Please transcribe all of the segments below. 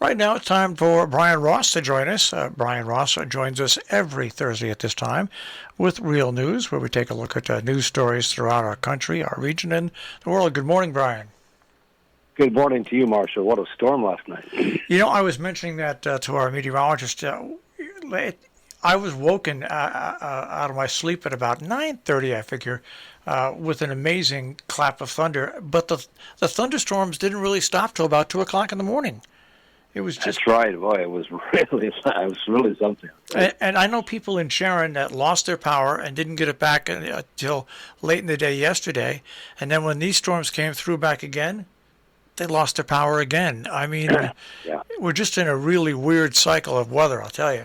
Right now it's time for Brian Ross to join us. Brian Ross joins us every Thursday at this time with Real News, where we take a look at news stories throughout our country, our region, and the world. Good morning, Brian. Good morning to you, Marshall. What a storm last night. You know, I was mentioning that to our meteorologist. I was woken out of my sleep at about 9:30, I figure, with an amazing clap of thunder. But the thunderstorms didn't really stop till about 2 o'clock in the morning. It was just... That's right. Boy, it was really something. And I know people in Sharon that lost their power and didn't get it back until late in the day yesterday. And then when these storms came through back again, they lost their power again. I mean, yeah. We're just in a really weird cycle of weather, I'll tell you.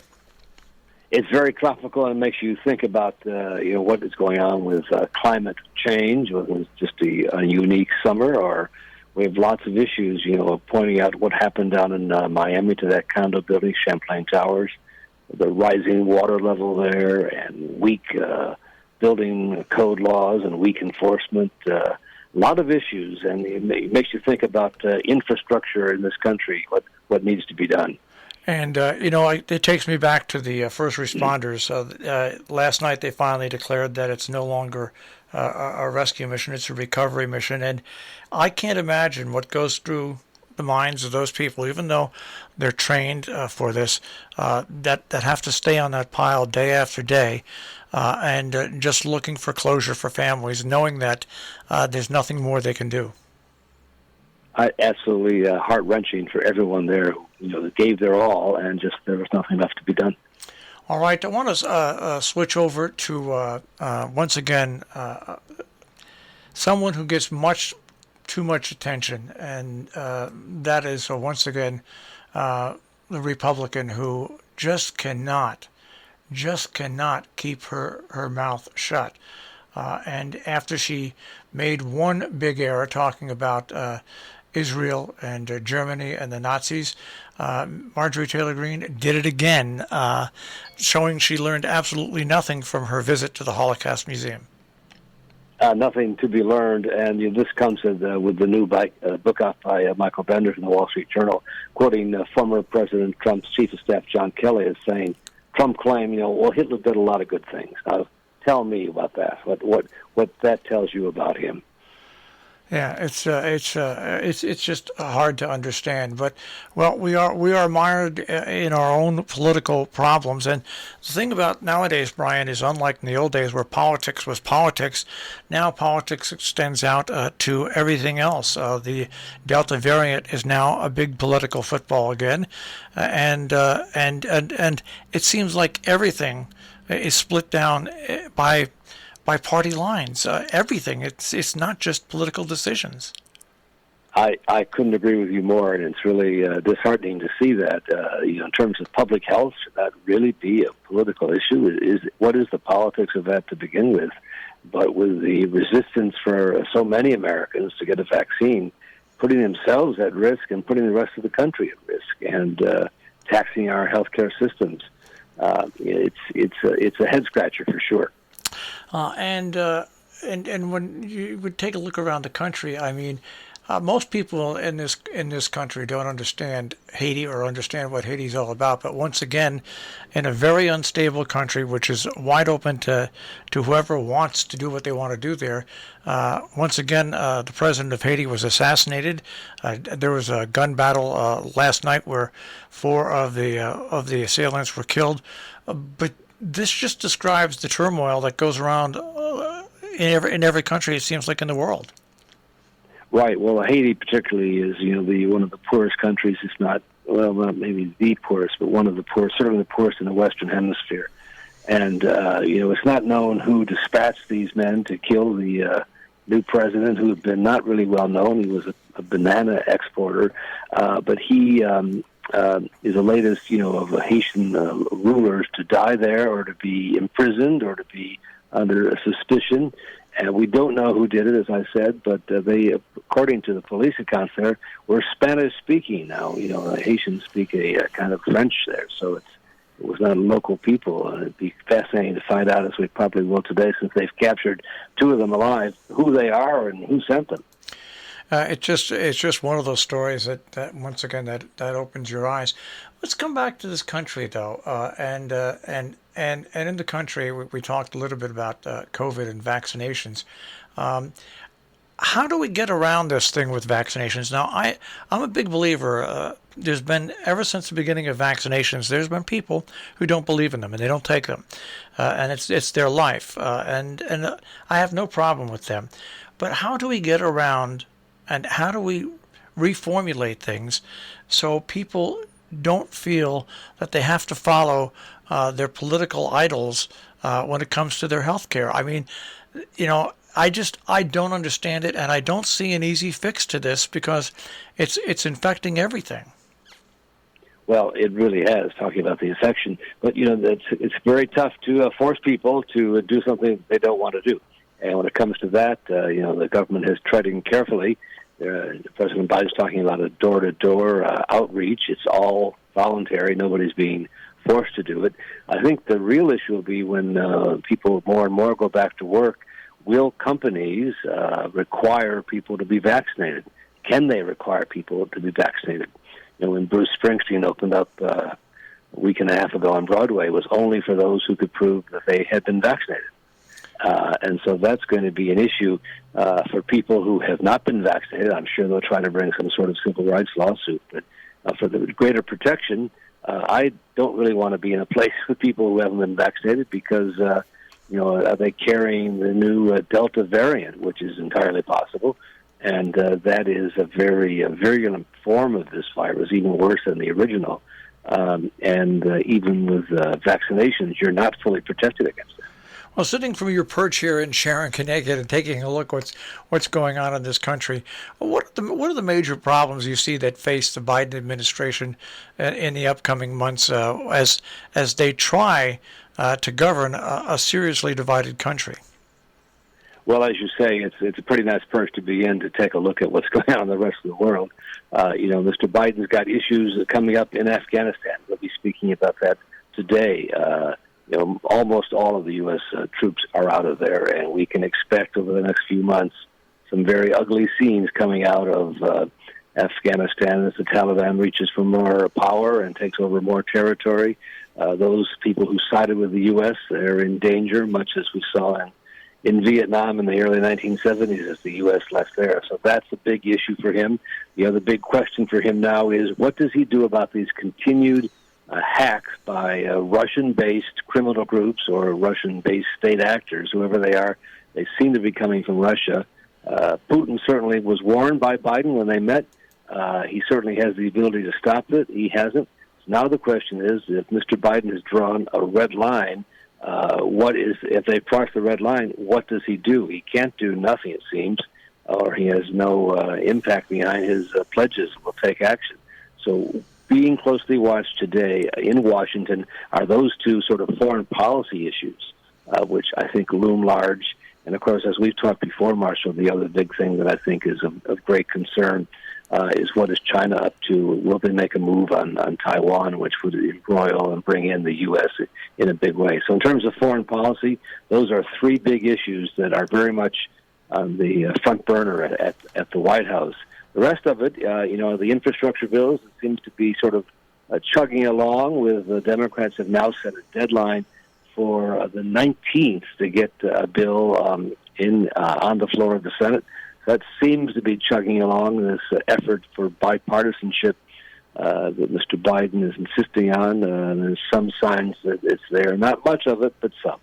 It's very tropical, and it makes you think about what is going on with climate change, whether it's just a unique summer, or we have lots of issues, pointing out what happened down in Miami to that condo building, Champlain Towers, the rising water level there, and weak building code laws and weak enforcement. A lot of issues, and it makes you think about infrastructure in this country, what needs to be done. And, it takes me back to the first responders. Last night they finally declared that it's no longer a rescue mission, it's a recovery mission. And I can't imagine what goes through the minds of those people, even though they're trained for this, that have to stay on that pile day after day and just looking for closure for families, knowing that there's nothing more they can do. Absolutely heart-wrenching for everyone there who gave their all, and just there was nothing left to be done. All right, I want to switch over to, once again, someone who gets too much attention, and that is, once again, the Republican who just cannot keep her mouth shut. And after she made one big error talking about Israel and Germany and the Nazis, Marjorie Taylor Greene did it again, showing she learned absolutely nothing from her visit to the Holocaust Museum. Nothing to be learned, and this comes with the new book out by Michael Bender from the Wall Street Journal, quoting former President Trump's Chief of Staff John Kelly as saying, Trump claimed, Hitler did a lot of good things. Tell me about that. What that tells you about him? Yeah, it's just hard to understand. But we are mired in our own political problems. And the thing about nowadays, Brian, is unlike in the old days where politics was politics. Now politics extends out to everything else. The Delta variant is now a big political football again, and it seems like everything is split down by party lines. Everything. It's not just political decisions. I couldn't agree with you more, and it's really disheartening to see that. In terms of public health, should that really be a political issue? What is the politics of that to begin with? But with the resistance for so many Americans to get a vaccine, putting themselves at risk and putting the rest of the country at risk, and taxing our healthcare systems, it's a head scratcher for sure. And when you would take a look around the country, I mean, most people in this country don't understand Haiti or understand what Haiti's all about. But once again, in a very unstable country, which is wide open to whoever wants to do what they want to do there, once again, the president of Haiti was assassinated. There was a gun battle last night where 4 of the assailants were killed. But this just describes the turmoil that goes around in every country, it seems like, in the world. Right. Well, Haiti particularly is, one of the poorest countries, if not maybe the poorest, but one of the poorest, certainly the poorest in the Western Hemisphere. And, it's not known who dispatched these men to kill the new president, who had been not really well known. He was a banana exporter, but he is the latest, of Haitian rulers to die there, or to be imprisoned, or to be under suspicion. And we don't know who did it, as I said, but they, according to the police accounts there, were Spanish-speaking now. Haitians speak a kind of French there, so it was not local people. It'd be fascinating to find out, as we probably will today, since they've captured 2 of them alive, who they are and who sent them. It's just one of those stories that once again that opens your eyes. Let's come back to this country though, and in the country we talked a little bit about COVID and vaccinations. Um, how do we get around this thing with vaccinations? Now, I'm a big believer. There's been ever since the beginning of vaccinations. There's been people who don't believe in them and they don't take them, and it's their life, and I have no problem with them. But how do we get around, and how do we reformulate things so people don't feel that they have to follow their political idols when it comes to their health care? I mean, you know, I don't understand it, and I don't see an easy fix to this because it's infecting everything. Well, it really has, talking about the infection. But, it's very tough to force people to do something they don't want to do. And when it comes to that, the government is treading carefully. President Biden's talking about a door-to-door outreach. It's all voluntary. Nobody's being forced to do it. I think the real issue will be when people more and more go back to work. Will companies require people to be vaccinated? Can they require people to be vaccinated? When Bruce Springsteen opened up a week and a half ago on Broadway, it was only for those who could prove that they had been vaccinated. And so that's going to be an issue for people who have not been vaccinated. I'm sure they'll try to bring some sort of civil rights lawsuit. But for the greater protection, I don't really want to be in a place with people who haven't been vaccinated because are they carrying the new Delta variant, which is entirely possible, and that is a very virulent form of this virus, even worse than the original. And even with vaccinations, you're not fully protected against it. Well, sitting from your perch here in Sharon, Connecticut, and taking a look what's going on in this country, what are the major problems you see that face the Biden administration in the upcoming months as they try to govern a seriously divided country? Well, as you say, it's a pretty nice perch to be in to take a look at what's going on in the rest of the world. Mr. Biden's got issues coming up in Afghanistan. We'll be speaking about that today. Almost all of the U.S. Troops are out of there, and we can expect over the next few months some very ugly scenes coming out of Afghanistan as the Taliban reaches for more power and takes over more territory. Those people who sided with the U.S. are in danger, much as we saw in Vietnam in the early 1970s as the U.S. left there. So that's a big issue for him. The other big question for him now is what does he do about these continued hacks by Russian-based criminal groups or Russian-based state actors, whoever they are. They seem to be coming from Russia. Putin certainly was warned by Biden when they met. He certainly has the ability to stop it. He hasn't. Now the question is, if Mr. Biden has drawn a red line, if they cross the red line, what does he do? He can't do nothing, it seems, or he has no impact behind his pledges will take action. So being closely watched today in Washington are those two sort of foreign policy issues, which I think loom large. And, of course, as we've talked before, Marshall, the other big thing that I think is of great concern is what is China up to? Will they make a move on Taiwan, which would embroil and bring in the U.S. in a big way? So in terms of foreign policy, those are three big issues that are very much on the front burner at the White House. The rest of it, the infrastructure bills, it seems to be sort of chugging along with the Democrats have now set a deadline for the 19th to get a bill on the floor of the Senate. That seems to be chugging along, this effort for bipartisanship that Mr. Biden is insisting on. There's some signs that it's there. Not much of it, but some.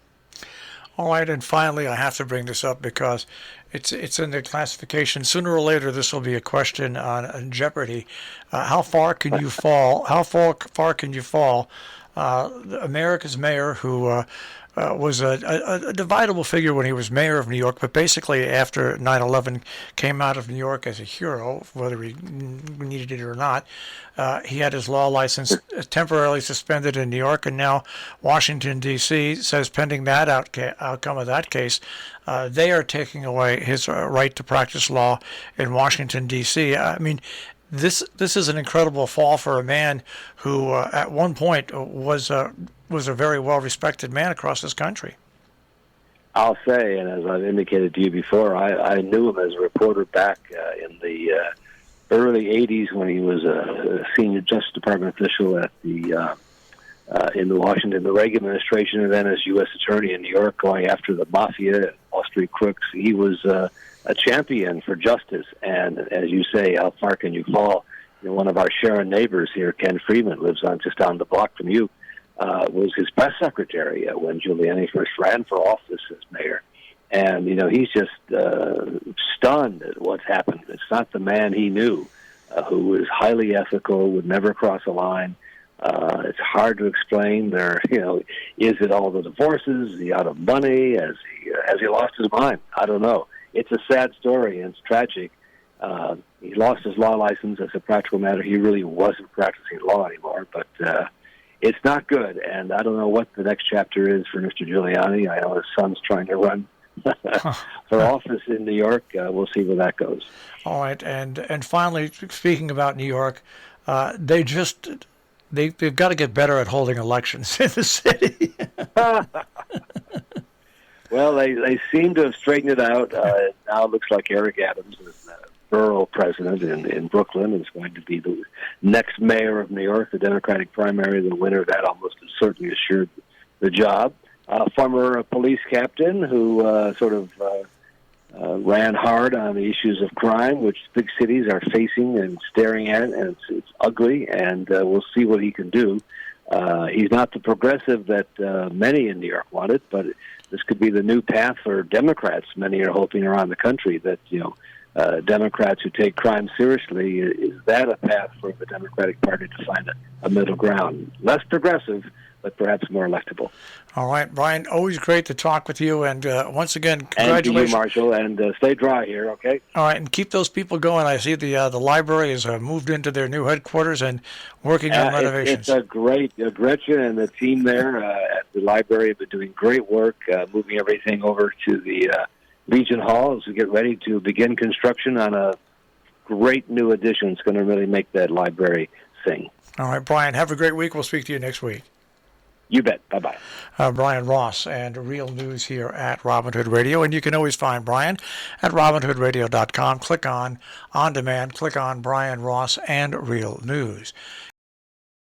All right, and finally, I have to bring this up because it's in the classification. Sooner or later, this will be a question on Jeopardy. How far can you fall? How far can you fall? America's mayor, who was a dividable figure when he was mayor of New York, but basically after 9/11 came out of New York as a hero, whether he needed it or not. He had his law license temporarily suspended in New York, and now Washington, D.C. says pending that outcome of that case, they are taking away his right to practice law in Washington, D.C. I mean, this is an incredible fall for a man who at one point was a very well-respected man across this country. I'll say, and as I've indicated to you before, I knew him as a reporter back in the early '80s when he was a senior Justice Department official at the in the Washington, the Reagan administration, and then as U.S. Attorney in New York, going after the mafia and Wall Street crooks. He was a champion for justice, and as you say, how far can you fall? You know, one of our Sharon neighbors here, Ken Freeman, lives just down the block from you. Was his press secretary when Giuliani first ran for office as mayor. And, you know, he's just stunned at what's happened. It's not the man he knew, who was highly ethical, would never cross a line. It's hard to explain. Is it all the divorces? Is he out of money? Has he lost his mind? I don't know. It's a sad story, and it's tragic. He lost his law license as a practical matter. He really wasn't practicing law anymore, but it's not good, and I don't know what the next chapter is for Mr. Giuliani. I know his son's trying to run for office in New York. We'll see where that goes. All right, and finally, speaking about New York, they've got to get better at holding elections in the city. Well, they seem to have straightened it out. Now it looks like Eric Adams is borough president in Brooklyn is going to be the next mayor of New York. The Democratic primary, the winner of that almost certainly assured the job. Former police captain who ran hard on the issues of crime, which big cities are facing and staring at, and it's ugly, and we'll see what he can do. He's not the progressive that many in New York wanted, but this could be the new path for Democrats. Many are hoping around the country that, Democrats who take crime seriously, is that a path for the Democratic Party to find a middle ground? Less progressive, but perhaps more electable. All right, Brian, always great to talk with you. And once again, congratulations. And to you, Marshall, and stay dry here, okay? All right, and keep those people going. I see the library has moved into their new headquarters and working on renovations. It's a great, Gretchen and the team there at the library have been doing great work, moving everything over to the Legion Hall as we get ready to begin construction on a great new addition. It's going to really make that library sing. All right, Brian, have a great week. We'll speak to you next week. You bet. Bye-bye. Brian Ross and Real News here at Robin Hood Radio. And you can always find Brian at robinhoodradio.com. Click on demand, click on Brian Ross and Real News.